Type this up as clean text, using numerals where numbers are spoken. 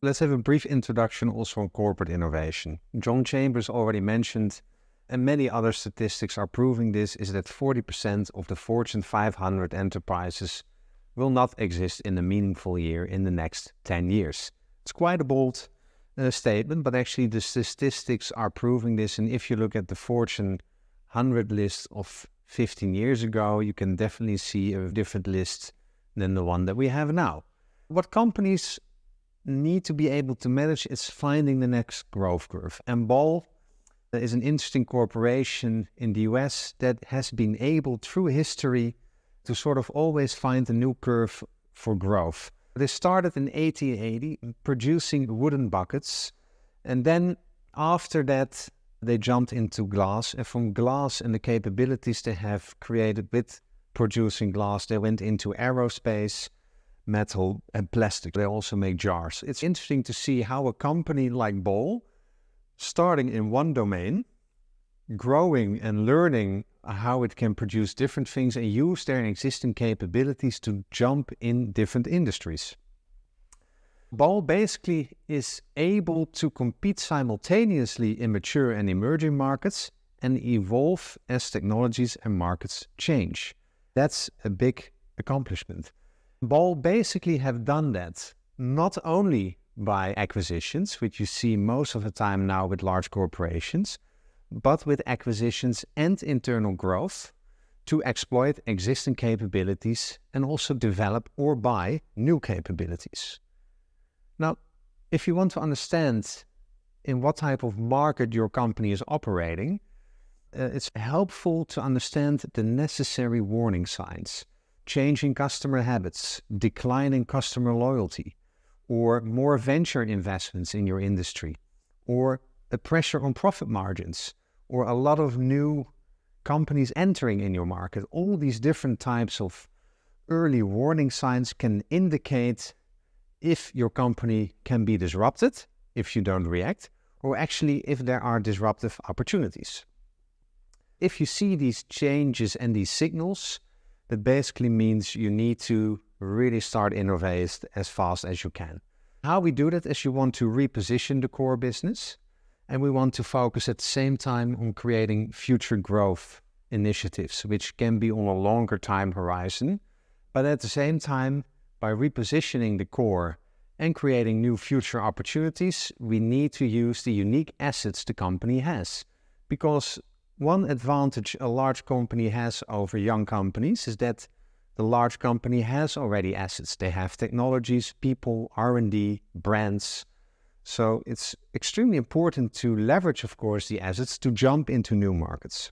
Let's have a brief introduction also on corporate innovation. John Chambers already mentioned, and many other statistics are proving this, is that 40% of the Fortune 500 enterprises will not exist in a meaningful year in the next 10 years. It's quite a bold statement, but actually the statistics are proving this. And if you look at the Fortune 100 list of 15 years ago, you can definitely see a different list than the one that we have now. What companies need to be able to manage is finding the next growth curve. And Ball is an interesting corporation in the US that has been able through history to sort of always find a new curve for growth. They started in 1880 producing wooden buckets, and then after that they jumped into glass, and from glass and the capabilities they have created with producing glass, they went into aerospace, metal and plastic. They also make jars. It's interesting to see how a company like Ball, starting in one domain, growing and learning how it can produce different things and use their existing capabilities to jump in different industries. Ball basically is able to compete simultaneously in mature and emerging markets and evolve as technologies and markets change. That's a big accomplishment. Ball basically have done that not only by acquisitions, which you see most of the time now with large corporations, but with acquisitions and internal growth to exploit existing capabilities and also develop or buy new capabilities. Now, if you want to understand in what type of market your company is operating, it's helpful to understand the necessary warning signs: changing customer habits, declining customer loyalty, or more venture investments in your industry, or a pressure on profit margins, or a lot of new companies entering in your market. All these different types of early warning signs can indicate if your company can be disrupted, if you don't react, or actually if there are disruptive opportunities. If you see these changes and these signals, that basically means you need to really start innovate as fast as you can. How we do that is you want to reposition the core business, and we want to focus at the same time on creating future growth initiatives, which can be on a longer time horizon. But at the same time, by repositioning the core and creating new future opportunities, we need to use the unique assets the company has. Because one advantage a large company has over young companies is that the large company has already assets. They have technologies, people, R&D, brands. So it's extremely important to leverage, of course, the assets to jump into new markets.